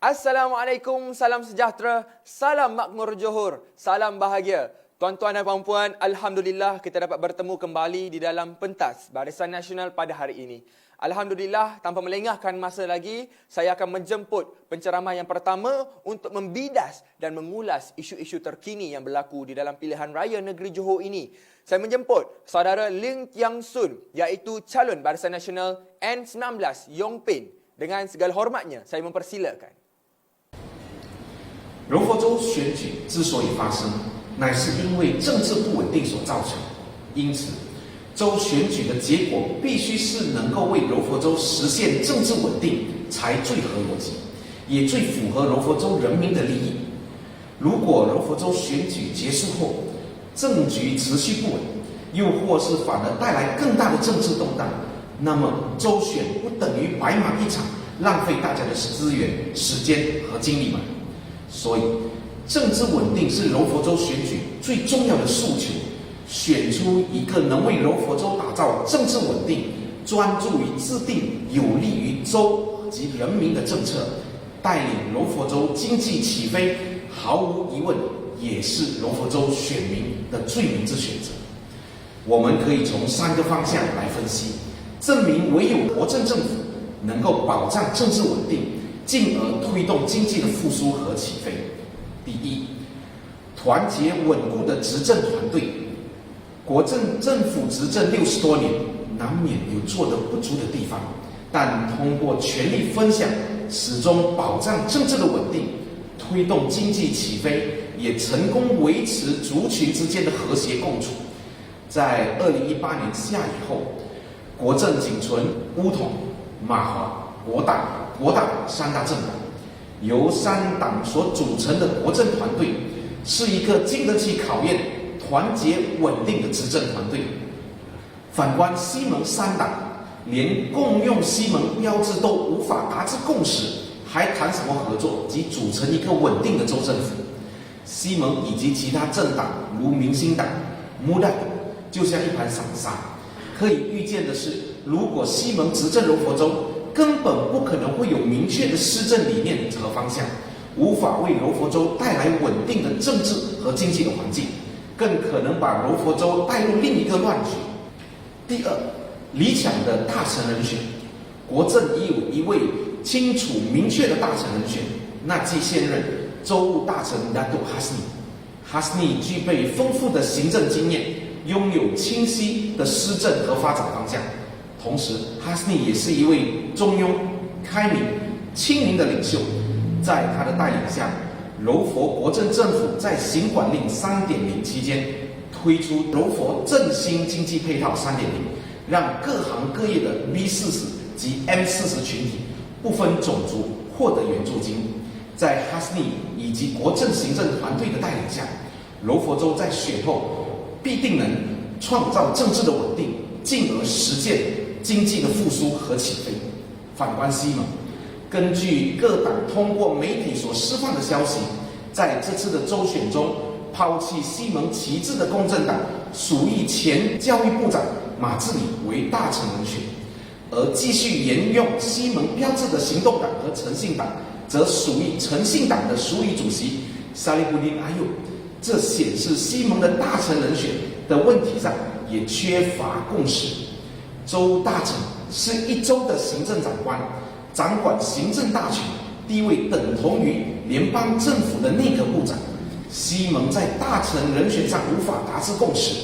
Assalamualaikum, salam sejahtera, salam makmur Johor, salam bahagia. Tuan-tuan dan puan-puan, Alhamdulillah kita dapat bertemu kembali di dalam pentas Barisan Nasional pada hari ini. Alhamdulillah, tanpa melengahkan masa lagi, saya akan menjemput penceramah yang pertama untuk membidas dan mengulas isu-isu terkini yang berlaku di dalam pilihan raya negeri Johor ini. Saya menjemput saudara Ling Tiang Sun, iaitu calon Barisan Nasional N19 Yong Pin. Dengan segala hormatnya, saya mempersilakan. 柔佛州选举之所以发生，乃是因为政治不稳定所造成。因此，州选举的结果必须是能够为柔佛州实现政治稳定，才最合逻辑，也最符合柔佛州人民的利益。如果柔佛州选举结束后，政局持续不稳，又或是反而带来更大的政治动荡，那么州选不等于白忙一场，浪费大家的资源、时间和精力吗？ 所以，政治稳定是柔佛州选举最重要的诉求。选出一个能为柔佛州打造政治稳定、专注于制定有利于州及人民的政策，带领柔佛州经济起飞，毫无疑问也是柔佛州选民的最明智选择。我们可以从3个方向来分析，证明唯有国政政府能够保障政治稳定。 进而推动经济的复苏和起飞。第一，团结稳固的执政团队。国政府执政60多年，难免有做得不足的地方，但通过权力分享，始终保障政治的稳定，推动经济起飞，也成功维持族群之间的和谐共处。在2018年夏以后，国政仅存巫统、马华、国党3大政党，由3党所组成的国政团队，是一个经得起考验、团结稳定的执政团队。反观西盟3党，连共用西盟标志都无法达至共识，还谈什么合作及组成一个稳定的州政府？西盟以及其他政党如民兴党、MUDA就像一盘散沙。可以预见的是，如果西盟执政柔佛州， 根本不可能会有明确的施政理念和方向，无法为柔佛州带来稳定的政治和经济的环境，更可能把柔佛州带入另一个乱局。第二，理想的大臣人选，国政已有一位清楚明确的大臣人选，那即现任州务大臣Datuk Hasni。Hasni 具备丰富的行政经验，拥有清晰的施政和发展方向。 同时，哈斯尼也是一位中庸、开明、亲民的领袖。在他的带领下，柔佛国政政府在行管令3.0期间推出柔佛振兴经济配套3.0，让各行各业的 B40及 M40群体不分种族获得援助金。在哈斯尼以及国政行政团队的带领下，柔佛州在选后必定能创造政治的稳定，进而实现 经济的复苏和起飞。反观西盟，根据各党通过媒体所释放的消息，在这次的州选中，抛弃西盟旗帜的公正党属意前教育部长马志里为大臣人选，而继续沿用西盟标志的行动党和诚信党，则属于诚信党的署理主席沙利布丁阿佑。这显示西盟的大臣人选的问题上也缺乏共识。 州大臣是一州的行政长官，掌管行政大权，地位等同于联邦政府的内阁部长。西盟在大臣人选上无法达至共识，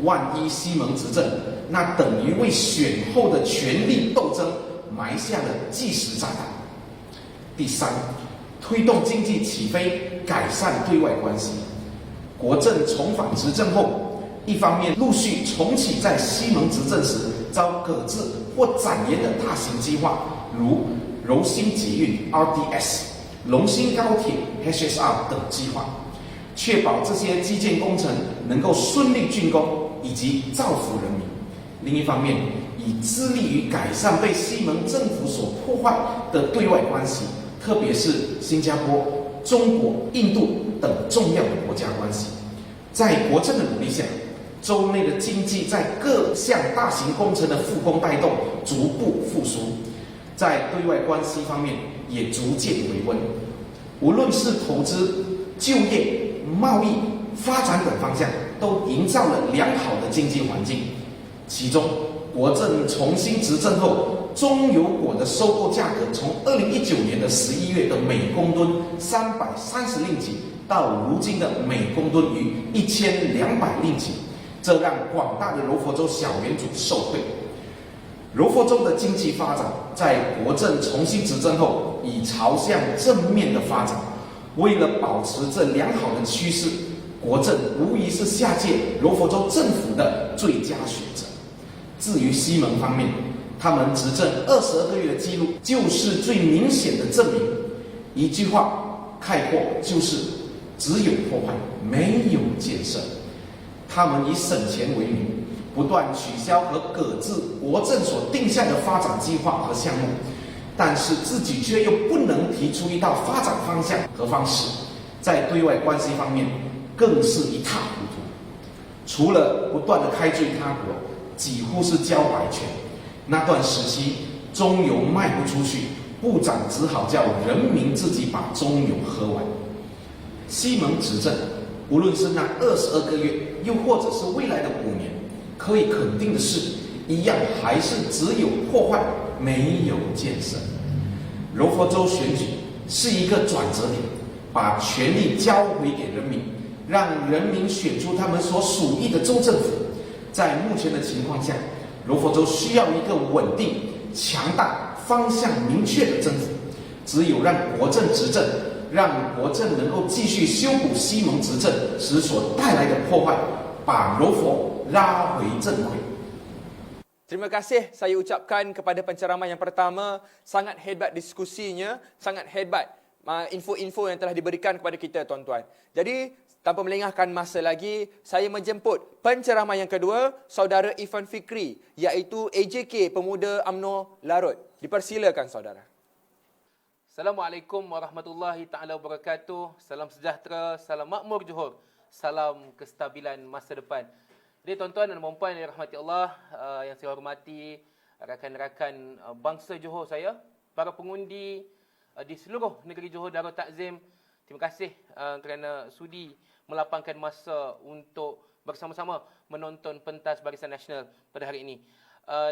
万一西盟执政，那等于为选后的权力斗争埋下了计时炸弹。第三，推动经济起飞，改善对外关系。国政重返执政后，一方面陆续重启在西盟执政时 遭搁置或展延的大型计划，如柔新捷运 （RDS）、龙兴高铁 （HSR） 等计划，确保这些基建工程能够顺利竣工以及造福人民。另一方面，以致力于改善被西盟政府所破坏的对外关系，特别是新加坡、中国、印度等重要的国家关系。在国政的努力下，州内的经济在各项大型工程的复工带动逐步复苏，在对外关系方面也逐渐回温。无论是投资、就业、贸易、发展等方向，都营造了良好的经济环境。其中，国政重新执政后，中油果的收购价格从2019年的11月的每公吨330令吉，到如今的每公吨逾1200令吉，这让广大的柔佛州小园主受惠。柔佛州的经济发展在国政重新执政后，已朝向正面的发展。为了保持这良好的趋势，国政无疑是下届柔佛州政府的最佳选择。至于西蒙方面，他们执政22个月的记录就是最明显的证明。一句话概括就是：只有破坏，没有建设。他们以省钱为名，不断取消和搁置国政所定下的发展计划和项目，但是自己却又不能提出一套发展方向和方式。在对外关系方面，更是一塌糊涂。除了不断的开罪他国，几乎是交白权。那段时期，中油卖不出去，部长只好叫人民自己把中油喝完。西蒙执政，无论是那22个月，又或者是未来的5年，可以肯定的是，一样还是只有破坏，没有建设。柔佛州选举是一个转折点，把权力交回给人民，让人民选出他们所属意的州政府。在目前的情况下，柔佛州需要一个稳定、强大、方向明确的政府。只有让国政执政，让国政能够继续修补西蒙执政时所带来的破坏，把柔佛拉回正轨。Terima kasih saya ucapkan kepada penceramah yang pertama. Sangat hebat diskusinya, sangat hebat info-info yang telah diberikan kepada kita, tuan-tuan. Jadi, tanpa melengahkan masa lagi, saya menjemput penceramah yang kedua, saudara Ifan Fikri, iaitu AJK Pemuda UMNO Larut. Dipersilakan, saudara. Assalamualaikum warahmatullahi taala wabarakatuh. Salam sejahtera, salam makmur Johor, salam kestabilan masa depan. Jadi tuan-tuan dan puan-puan yang dirahmati Allah, yang saya hormati rakan-rakan bangsa Johor saya, para pengundi di seluruh negeri Johor Darul Takzim, terima kasih kerana sudi melapangkan masa untuk bersama-sama menonton pentas Barisan Nasional pada hari ini.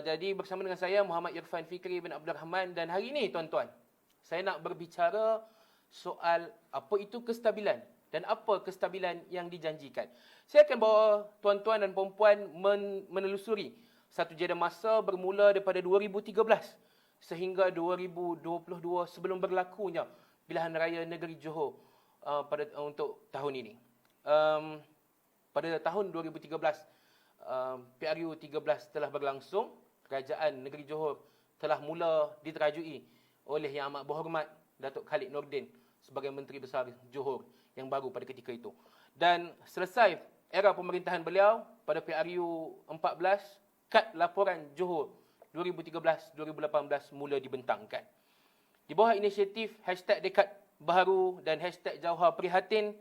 Jadi bersama dengan saya Muhammad Irfan Fikri bin Abdul Rahman, dan hari ini tuan-tuan, saya nak berbicara soal apa itu kestabilan dan apa kestabilan yang dijanjikan. Saya akan bawa tuan-tuan dan puan-puan menelusuri satu jeda masa bermula daripada 2013 sehingga 2022 sebelum berlakunya pilihan raya negeri Johor untuk tahun ini. Pada tahun 2013, PRU 13 telah berlangsung. Kerajaan negeri Johor telah mula diterajui oleh Yang Amat Berhormat Datuk Khalid Nordin sebagai Menteri Besar Johor yang baru pada ketika itu. Dan selesai era pemerintahan beliau pada PRU 14, Kad Laporan Johor 2013-2018 mula dibentangkan. Di bawah inisiatif #Dekad Baharu dan #Jauhar Prihatin,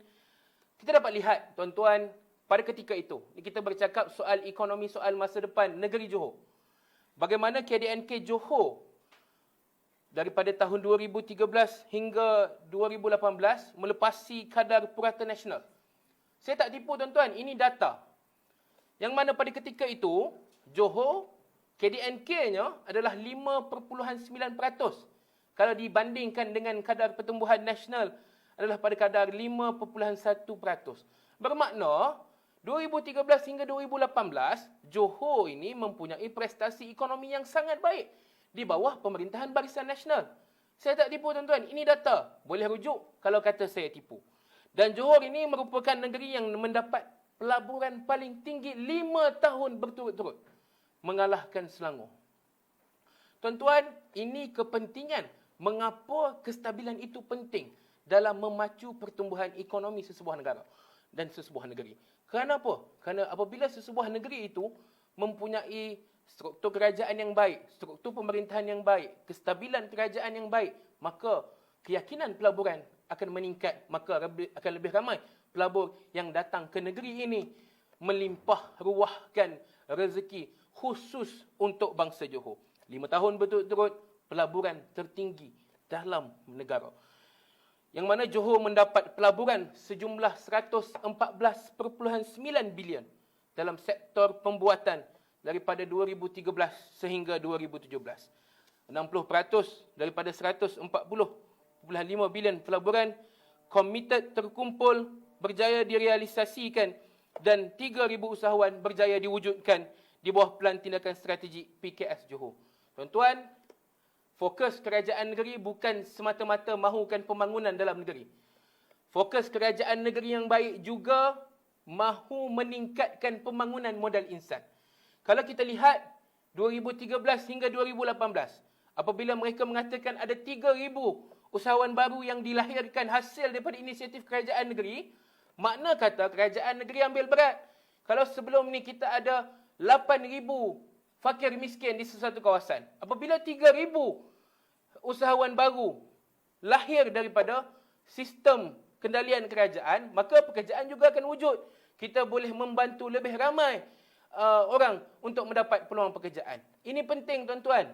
kita dapat lihat, tuan-tuan, pada ketika itu, kita bercakap soal ekonomi, soal masa depan negeri Johor. Bagaimana KDNK Johor daripada tahun 2013 hingga 2018 melepasi kadar purata nasional. Saya tak tipu, tuan-tuan, ini data. Yang mana pada ketika itu, Johor, KDNK-nya adalah 5.9%. Kalau dibandingkan dengan kadar pertumbuhan nasional adalah pada kadar 5.1%. Bermakna, 2013 hingga 2018, Johor ini mempunyai prestasi ekonomi yang sangat baik di bawah pemerintahan Barisan Nasional. Saya tak tipu, tuan-tuan. Ini data. Boleh rujuk kalau kata saya tipu. Dan Johor ini merupakan negeri yang mendapat pelaburan paling tinggi 5 tahun berturut-turut, mengalahkan Selangor. Tuan-tuan, ini kepentingan mengapa kestabilan itu penting dalam memacu pertumbuhan ekonomi sesebuah negara dan sesebuah negeri. Kenapa? Kerana apabila sesebuah negeri itu mempunyai struktur kerajaan yang baik, struktur pemerintahan yang baik, kestabilan kerajaan yang baik, maka keyakinan pelaburan akan meningkat, maka akan lebih ramai pelabur yang datang ke negeri ini melimpah ruahkan rezeki khusus untuk bangsa Johor. 5 tahun berturut-turut pelaburan tertinggi dalam negara. Yang mana Johor mendapat pelaburan sejumlah 114.9 bilion dalam sektor pembuatan daripada 2013 sehingga 2017. 60% daripada 140.5 bilion pelaburan komited terkumpul, berjaya direalisasikan dan 3,000 usahawan berjaya diwujudkan di bawah Pelan Tindakan Strategik PKS Johor. Tuan-tuan, fokus kerajaan negeri bukan semata-mata mahukan pembangunan dalam negeri. Fokus kerajaan negeri yang baik juga mahu meningkatkan pembangunan modal insan. Kalau kita lihat 2013 hingga 2018, apabila mereka mengatakan ada 3,000 usahawan baru yang dilahirkan hasil daripada inisiatif kerajaan negeri, makna kata kerajaan negeri ambil berat. Kalau sebelum ni kita ada 8,000 fakir miskin di sesuatu kawasan, apabila 3,000 usahawan baru lahir daripada sistem kendalian kerajaan, maka pekerjaan juga akan wujud. Kita boleh membantu lebih ramai orang untuk mendapat peluang pekerjaan. Ini penting tuan-tuan.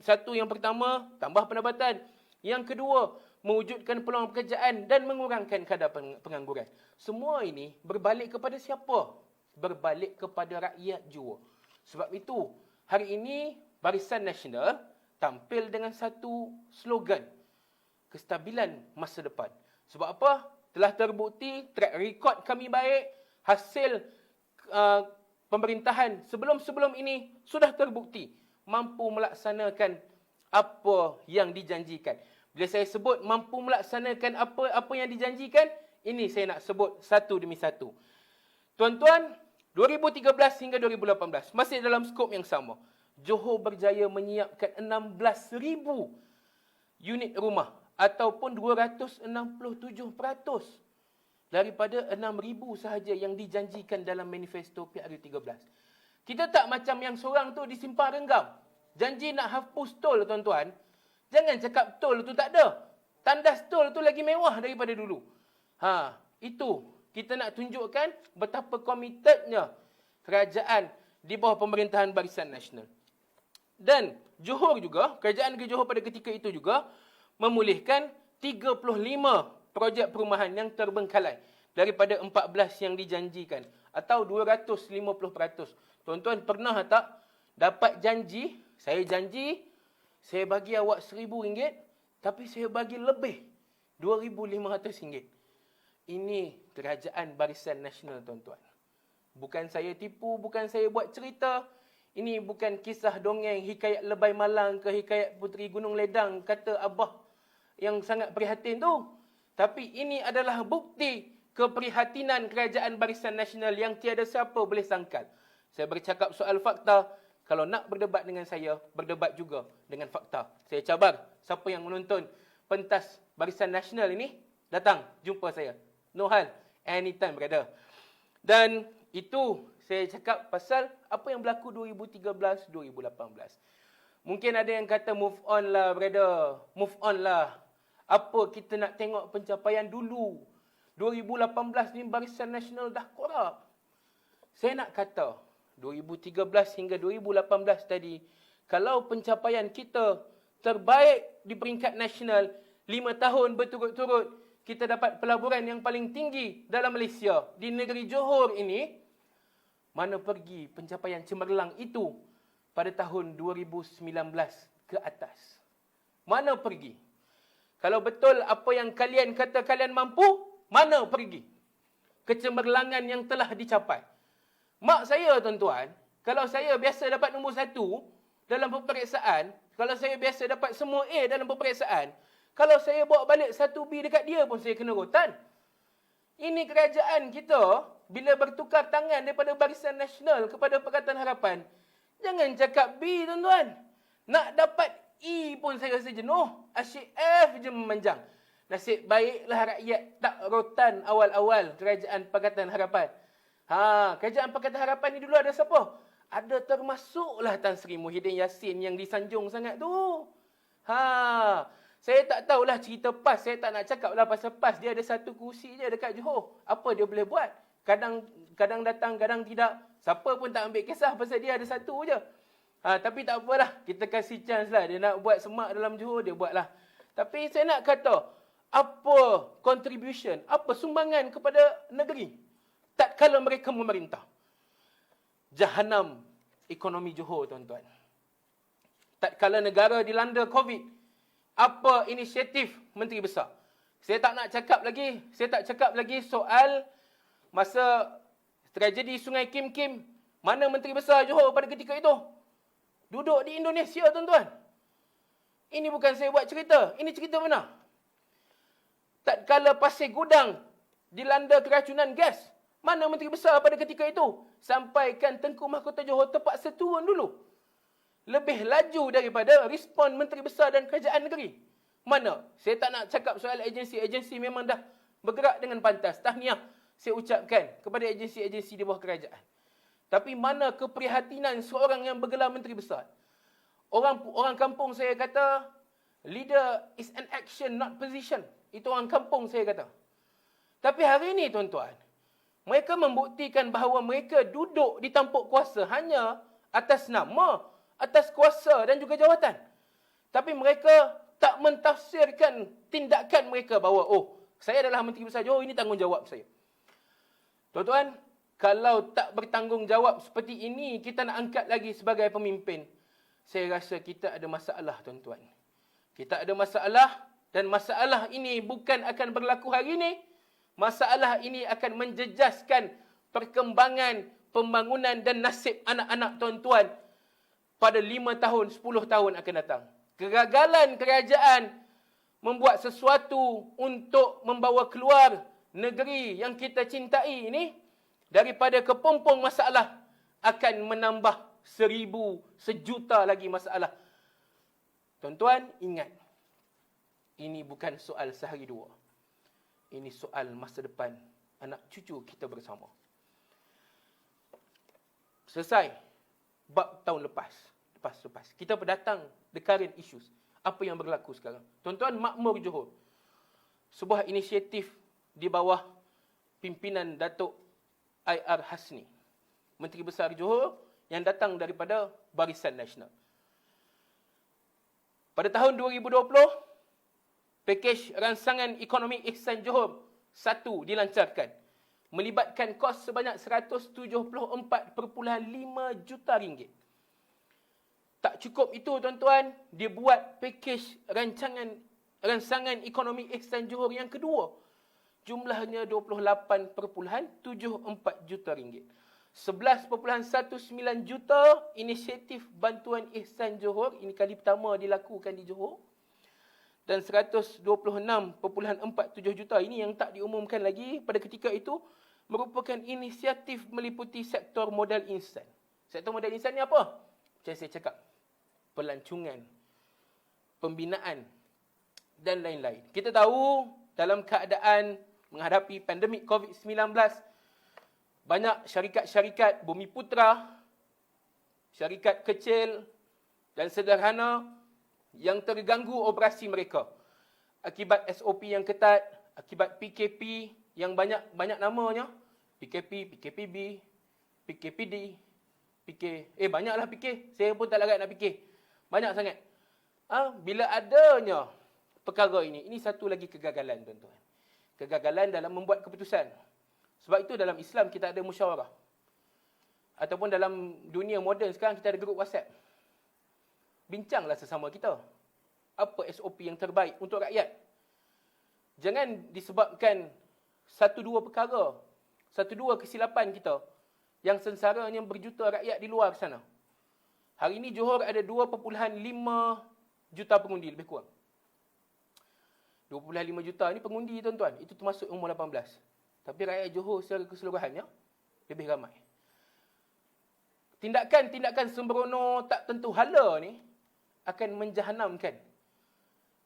Satu yang pertama, tambah pendapatan. Yang kedua, mewujudkan peluang pekerjaan dan mengurangkan kadar pengangguran. Semua ini berbalik kepada siapa? Berbalik kepada rakyat Johor. Sebab itu, hari ini Barisan Nasional tampil dengan satu slogan, kestabilan masa depan. Sebab apa? Telah terbukti, track record kami baik, hasil pemerintahan sebelum-sebelum ini sudah terbukti mampu melaksanakan apa yang dijanjikan. Bila saya sebut mampu melaksanakan apa yang dijanjikan, ini saya nak sebut satu demi satu. Tuan-tuan, 2013 hingga 2018, masih dalam skop yang sama, Johor berjaya menyiapkan 16,000 unit rumah ataupun 267% daripada 6,000 sahaja yang dijanjikan dalam manifesto PRU13. Kita tak macam yang seorang tu di Simpang Renggam. Janji nak hapus tol, tuan-tuan. Jangan cakap tol tu tak ada. Tandas tol tu lagi mewah daripada dulu. Itu kita nak tunjukkan betapa komitednya kerajaan di bawah pemerintahan Barisan Nasional. Dan Johor juga, kerajaan negeri Johor pada ketika itu juga memulihkan 35 projek perumahan yang terbengkalai daripada 14 yang dijanjikan atau 250%. Tuan-tuan pernah tak dapat janji, saya bagi awak RM1,000 tapi saya bagi lebih RM2,500. Ini kerajaan Barisan Nasional, tuan-tuan. Bukan saya tipu, bukan saya buat cerita. Ini bukan kisah dongeng, hikayat Lebay Malang ke hikayat Puteri Gunung Ledang, kata Abah yang sangat prihatin tu. Tapi ini adalah bukti keprihatinan kerajaan Barisan Nasional yang tiada siapa boleh sangkal. Saya bercakap soal fakta. Kalau nak berdebat dengan saya, berdebat juga dengan fakta. Saya cabar siapa yang menonton pentas Barisan Nasional ini, datang jumpa saya. No hal, anytime brother. Dan itu saya cakap pasal apa yang berlaku 2013, 2018. Mungkin ada yang kata move on lah brother, move on lah. Apa kita nak tengok pencapaian dulu? 2018 ni Barisan Nasional dah korup. Saya nak kata 2013 hingga 2018 tadi, kalau pencapaian kita terbaik di peringkat nasional, 5 tahun berturut-turut kita dapat pelaburan yang paling tinggi dalam Malaysia, di negeri Johor ini, mana pergi pencapaian cemerlang itu pada tahun 2019 ke atas? Mana pergi? Kalau betul apa yang kalian kata kalian mampu, mana pergi kecemerlangan yang telah dicapai? Mak saya, tuan-tuan, kalau saya biasa dapat nombor 1 dalam peperiksaan, kalau saya biasa dapat semua A dalam peperiksaan, kalau saya bawa balik 1B dekat dia pun saya kena rotan. Ini kerajaan kita, bila bertukar tangan daripada Barisan Nasional kepada Pakatan Harapan, jangan cakap B, tuan-tuan. Nak dapat E pun saya rasa jenuh. Asyik F je memanjang. Nasib baiklah rakyat tak rotan awal-awal kerajaan Pakatan Harapan. Kerajaan Pakatan Harapan ni dulu ada siapa? Ada termasuklah Tan Sri Muhyiddin Yassin yang disanjung sangat tu. Saya tak tahulah cerita PAS. Saya tak nak cakap lah pasal PAS. Dia ada satu kursi je dekat Johor. Apa dia boleh buat? Kadang kadang datang, kadang tidak. Siapa pun tak ambil kisah pasal dia ada satu je. Tapi tak apalah, kita kasih chance lah. Dia nak buat semak dalam Johor, dia buatlah. Tapi saya nak kata, apa contribution, apa sumbangan kepada negeri tak kala mereka memerintah? Jahanam ekonomi Johor, tuan-tuan. Tak kala negara dilanda COVID, apa inisiatif Menteri Besar? Saya tak cakap lagi soal masa tragedi Sungai Kim Kim. Mana Menteri Besar Johor pada ketika itu? Duduk di Indonesia, tuan-tuan. Ini bukan saya buat cerita. Ini cerita benar. Tak kala Pasir Gudang dilanda keracunan gas. Mana Menteri Besar pada ketika itu? Sampaikan Tengku Mahkota Johor terpaksa turun dulu. Lebih laju daripada respon Menteri Besar dan Kerajaan Negeri. Mana? Saya tak nak cakap soal agensi. Agensi memang dah bergerak dengan pantas. Tahniah saya ucapkan kepada agensi-agensi di bawah kerajaan. Tapi mana keprihatinan seorang yang bergelar Menteri Besar? Orang kampung saya kata, leader is an action, not position. Itu orang kampung saya kata. Tapi hari ini, tuan-tuan, mereka membuktikan bahawa mereka duduk di tampuk kuasa hanya atas nama, atas kuasa dan juga jawatan. Tapi mereka tak mentafsirkan tindakan mereka bahawa, saya adalah Menteri Besar Johor, ini tanggungjawab saya. Tuan-tuan, kalau tak bertanggungjawab seperti ini, kita nak angkat lagi sebagai pemimpin. Saya rasa kita ada masalah, tuan-tuan. Kita ada masalah dan masalah ini bukan akan berlaku hari ini. Masalah ini akan menjejaskan perkembangan, pembangunan dan nasib anak-anak tuan-tuan pada 5 tahun, 10 tahun akan datang. Kegagalan kerajaan membuat sesuatu untuk membawa keluar negeri yang kita cintai ini daripada kepompong masalah akan menambah 1,000, sejuta lagi masalah. Tuan-tuan, ingat. Ini bukan soal sehari dua. Ini soal masa depan anak cucu kita bersama. Selesai bab tahun lepas. Kita berdatang the current issues. Apa yang berlaku sekarang? Tuan-tuan, Makmur Johor. Sebuah inisiatif di bawah pimpinan Datuk I.R. Hasni, Menteri Besar Johor yang datang daripada Barisan Nasional. Pada tahun 2020, pakej Ransangan Ekonomi Ihsan Johor 1 dilancarkan. Melibatkan kos sebanyak 174.5 juta ringgit. Tak cukup itu, tuan-tuan, dia buat pakej Ransangan Ekonomi Ihsan Johor yang kedua. Jumlahnya 28.74 juta ringgit. 11.19 juta inisiatif bantuan Ihsan Johor. Ini kali pertama dilakukan di Johor. Dan 126.47 juta ini yang tak diumumkan lagi pada ketika itu merupakan inisiatif meliputi sektor modal insan. Sektor modal insan ni apa? Macam saya cakap, pelancongan, pembinaan dan lain-lain. Kita tahu dalam keadaan menghadapi pandemik COVID-19, banyak syarikat-syarikat Bumi Putra, syarikat kecil dan sederhana yang terganggu operasi mereka. Akibat SOP yang ketat, akibat PKP yang banyak namanya, PKP, PKPB, PKPD, banyaklah PK. Saya pun tak larat nak PK. Banyak sangat. Bila adanya perkara ini satu lagi kegagalan, tuan-tuan. Kegagalan dalam membuat keputusan. Sebab itu dalam Islam kita ada musyawarah. Ataupun dalam dunia moden sekarang kita ada grup WhatsApp. Bincanglah sesama kita. Apa SOP yang terbaik untuk rakyat. Jangan disebabkan satu dua perkara, satu dua kesilapan kita yang sengsaranya berjuta rakyat di luar sana. Hari ini Johor ada 2.5 juta pengundi lebih kurang. 2.5 juta ni pengundi, tuan-tuan. Itu termasuk umur 18. Tapi rakyat Johor secara keseluruhannya lebih ramai. Tindakan-tindakan sembrono tak tentu hala ni akan menjahanamkan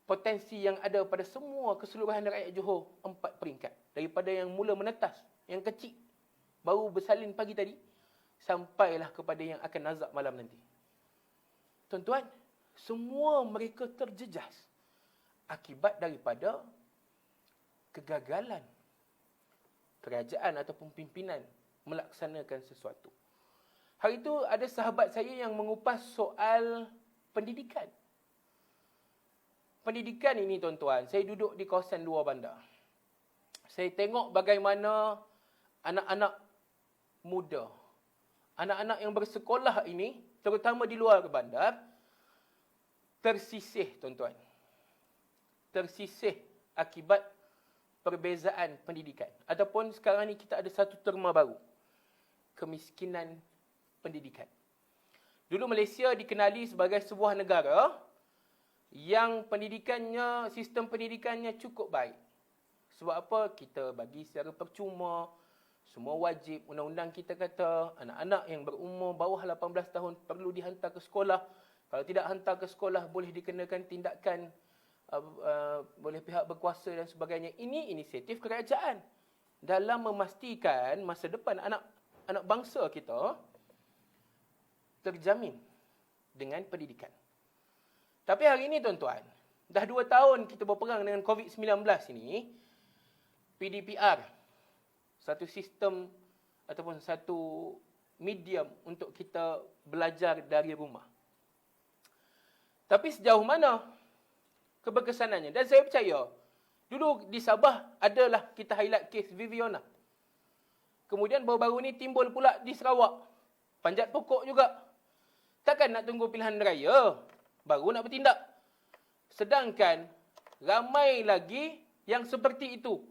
potensi yang ada pada semua keseluruhan rakyat Johor 4 peringkat. Daripada yang mula menetas, yang kecil, baru bersalin pagi tadi, sampailah kepada yang akan nazak malam nanti. Tuan-tuan, semua mereka terjejas akibat daripada kegagalan kerajaan ataupun pimpinan melaksanakan sesuatu. Hari itu ada sahabat saya yang mengupas soal pendidikan. Pendidikan ini tuan-tuan, saya duduk di kawasan luar bandar. Saya tengok bagaimana anak-anak muda, anak-anak yang bersekolah ini, terutama di luar bandar, tersisih tuan-tuan. Tersisih akibat perbezaan pendidikan. Ataupun sekarang ni kita ada satu terma baru. Kemiskinan pendidikan. Dulu Malaysia dikenali sebagai sebuah negara yang pendidikannya, sistem pendidikannya cukup baik. Sebab apa? Kita bagi secara percuma, semua wajib. Undang-undang kita kata anak-anak yang berumur bawah 18 tahun perlu dihantar ke sekolah. Kalau tidak hantar ke sekolah boleh dikenakan tindakan oleh pihak berkuasa dan sebagainya. Ini inisiatif kerajaan dalam memastikan masa depan anak bangsa kita terjamin dengan pendidikan. Tapi hari ini tuan-tuan, dah 2 tahun kita berperang dengan COVID-19 ini, PDPR, satu sistem ataupun satu medium untuk kita belajar dari rumah. Tapi sejauh mana keberkesanannya? Dan saya percaya, dulu di Sabah adalah kita highlight kes Viviana. Kemudian baru-baru ni timbul pula di Sarawak. Panjat pokok juga. Takkan nak tunggu pilihan raya, baru nak bertindak. Sedangkan ramai lagi yang seperti itu.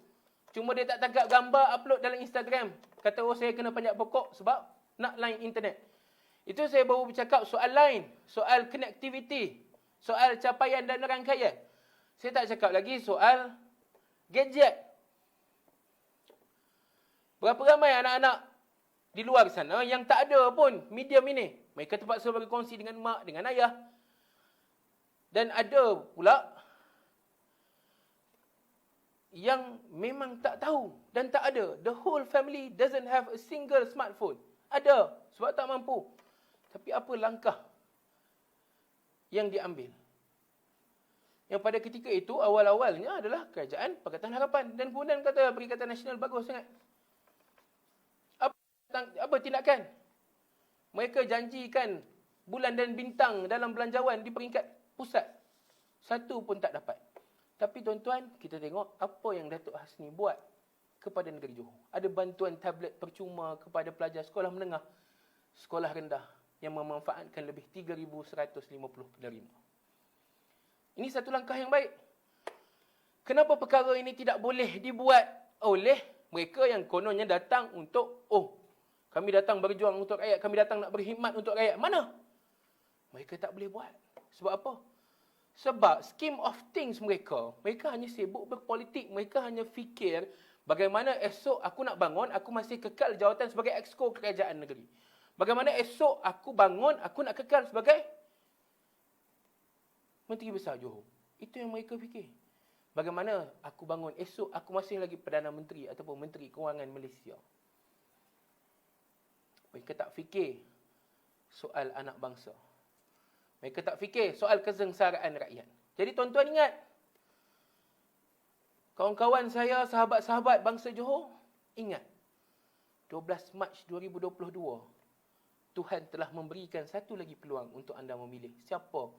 Cuma dia tak tangkap gambar, upload dalam Instagram. Kata, oh saya kena panjat pokok sebab nak line internet. Itu saya baru bercakap soal line, soal connectivity, soal capaian dan rangkaian. Saya tak cakap lagi soal gadget. Berapa ramai anak-anak di luar sana yang tak ada pun medium ini. Mereka terpaksa berkongsi dengan mak, dengan ayah. Dan ada pula yang memang tak tahu dan tak ada. The whole family doesn't have a single smartphone. Ada, sebab tak mampu. Tapi apa langkah yang diambil? Yang pada ketika itu, awal-awalnya adalah Kerajaan Pakatan Harapan. Dan kemudian kata Perikatan Nasional bagus sangat. Apa tindakan? Mereka janjikan bulan dan bintang dalam belanjawan di peringkat pusat. Satu pun tak dapat. Tapi tuan-tuan, kita tengok apa yang Datuk Hasni buat kepada negeri Johor. Ada bantuan tablet percuma kepada pelajar sekolah menengah, sekolah rendah yang memanfaatkan lebih 3,150 penerima. Ini satu langkah yang baik. Kenapa perkara ini tidak boleh dibuat oleh mereka yang kononnya datang untuk, kami datang berjuang untuk rakyat, kami datang nak berkhidmat untuk rakyat. Mana? Mereka tak boleh buat. Sebab apa? Sebab scheme of things mereka hanya sibuk berpolitik. Mereka hanya fikir bagaimana esok aku nak bangun, aku masih kekal jawatan sebagai exco kerajaan negeri. Bagaimana esok aku bangun, aku nak kekal sebagai Menteri Besar Johor. Itu yang mereka fikir. Bagaimana aku bangun, esok aku masih lagi Perdana Menteri ataupun Menteri Kewangan Malaysia. Mereka tak fikir soal anak bangsa. Mereka tak fikir soal kesengsaraan rakyat. Jadi tuan-tuan ingat, kawan-kawan saya, sahabat-sahabat bangsa Johor, ingat, 12 Mac 2022, Tuhan telah memberikan satu lagi peluang untuk anda memilih siapa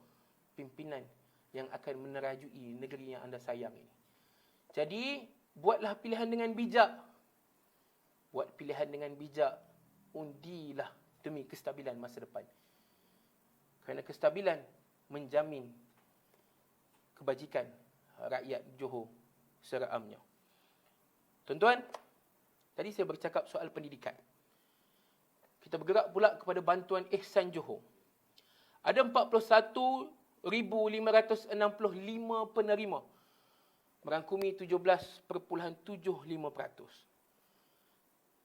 pimpinan yang akan menerajui negeri yang anda sayang ini. Jadi, buatlah pilihan dengan bijak. Buat pilihan dengan bijak. Undilah demi kestabilan masa depan. Kerana kestabilan menjamin kebajikan rakyat Johor seramnya. Tuan-tuan, tadi saya bercakap soal pendidikan. Kita bergerak pula kepada bantuan Ihsan Johor. Ada 41,565 penerima, merangkumi 17.75%.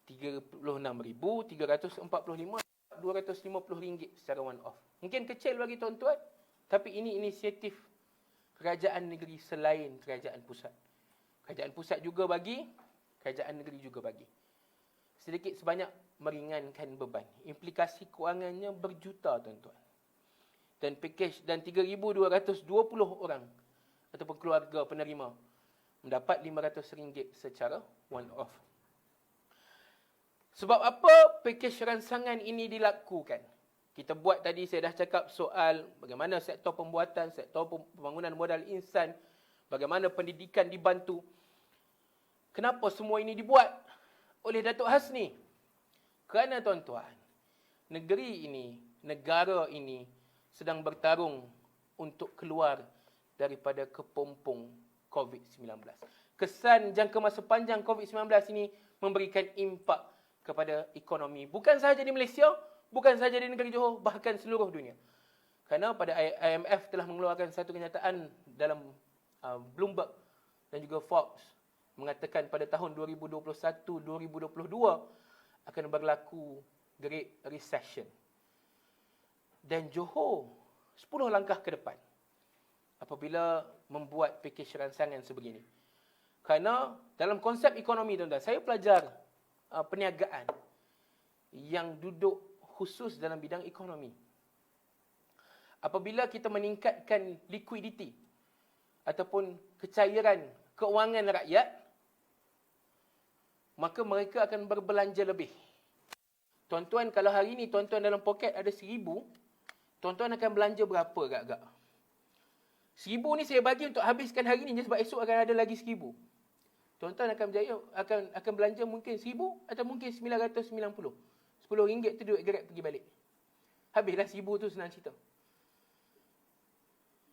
36,345 RM250 secara one off. Mungkin kecil bagi tuan-tuan, tapi ini inisiatif kerajaan negeri selain kerajaan pusat. Kerajaan pusat juga bagi, kerajaan negeri juga bagi. Sedikit sebanyak meringankan beban. Implikasi kewangannya berjuta tuan-tuan. Dan pakej dan 3,220 orang ataupun keluarga penerima mendapat RM500 secara one off. Sebab apa pakej ransangan ini dilakukan? Kita buat tadi, saya dah cakap soal bagaimana sektor pembuatan, sektor pembangunan modal insan, bagaimana pendidikan dibantu. Kenapa semua ini dibuat oleh Datuk Hasni? Kerana tuan-tuan, negeri ini, negara ini sedang bertarung untuk keluar daripada kepompong COVID-19. Kesan jangka masa panjang COVID-19 ini memberikan impak kepada ekonomi. Bukan sahaja di Malaysia, bukan sahaja di negeri Johor, bahkan seluruh dunia. Kerana pada IMF telah mengeluarkan satu kenyataan dalam Bloomberg dan juga Forbes mengatakan pada tahun 2021-2022 akan berlaku Great Recession. Dan Johor 10 langkah ke depan apabila membuat pakej ransangan sebegini. Kerana dalam konsep ekonomi tuan-tuan, saya pelajar perniagaan yang duduk khusus dalam bidang ekonomi. Apabila kita meningkatkan likuiditi ataupun kecairan keuangan rakyat, maka mereka akan berbelanja lebih. Tuan-tuan, kalau hari ini tuan-tuan dalam poket ada 1,000, tuan-tuan akan belanja berapa agak-agak? 1,000 ni saya bagi untuk habiskan hari ni sebab esok akan ada lagi 1,000. Tuan-tuan akan belanja mungkin 1,000 atau mungkin 990. RM10 tu duit gerak pergi balik. Habislah 1,000 tu, senang cerita.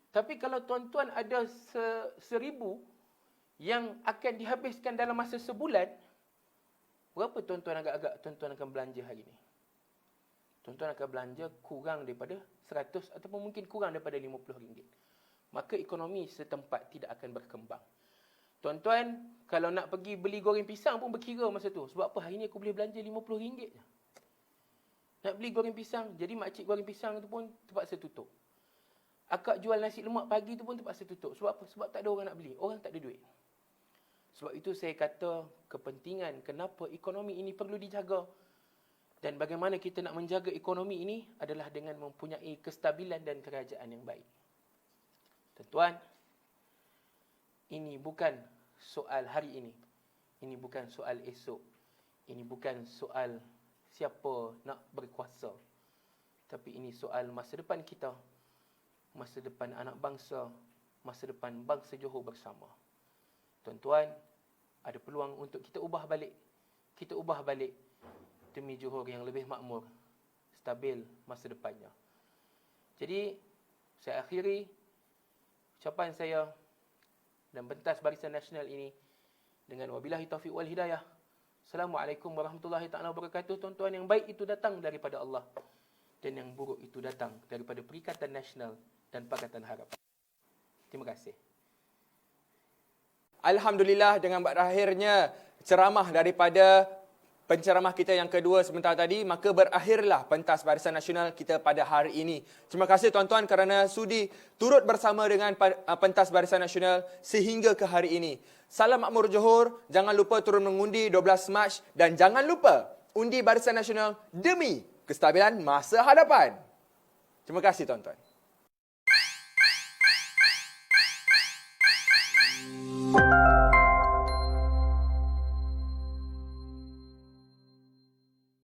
Tapi kalau tuan-tuan ada 1,000 yang akan dihabiskan dalam masa sebulan, berapa tuan-tuan agak-agak tuan-tuan akan belanja hari ini? Tuan-tuan akan belanja kurang daripada 100 ataupun mungkin kurang daripada RM50. Maka ekonomi setempat tidak akan berkembang. Tuan-tuan, kalau nak pergi beli goreng pisang pun berkira masa tu. Sebab apa? Hari ni aku boleh belanja RM50 je. Nak beli goreng pisang, jadi makcik goreng pisang tu pun terpaksa tutup. Akak jual nasi lemak pagi tu pun terpaksa tutup. Sebab apa? Sebab tak ada orang nak beli. Orang tak ada duit. Sebab itu saya kata kepentingan kenapa ekonomi ini perlu dijaga. Dan bagaimana kita nak menjaga ekonomi ini adalah dengan mempunyai kestabilan dan kerajaan yang baik. Tuan-tuan, ini bukan soal hari ini. Ini bukan soal esok. Ini bukan soal siapa nak berkuasa. Tapi ini soal masa depan kita. Masa depan anak bangsa. Masa depan bangsa Johor bersama. Tuan-tuan, ada peluang untuk kita ubah balik. Kita ubah balik demi Johor yang lebih makmur, stabil masa depannya. Jadi, saya akhiri ucapan saya dan pentas Barisan Nasional ini dengan wabillahi taufiq wal hidayah. Assalamualaikum warahmatullahi taala wabarakatuh. Tuan-tuan, yang baik itu datang daripada Allah dan yang buruk itu datang daripada Perikatan Nasional dan Pakatan Harapan. Terima kasih. Alhamdulillah, dengan berakhirnya ceramah daripada penceramah kita yang kedua sebentar tadi, maka berakhirlah pentas Barisan Nasional kita pada hari ini. Terima kasih tuan-tuan kerana sudi turut bersama dengan pentas Barisan Nasional sehingga ke hari ini. Salam makmur Johor, jangan lupa turun mengundi 12 Mac dan jangan lupa undi Barisan Nasional demi kestabilan masa hadapan. Terima kasih tuan-tuan.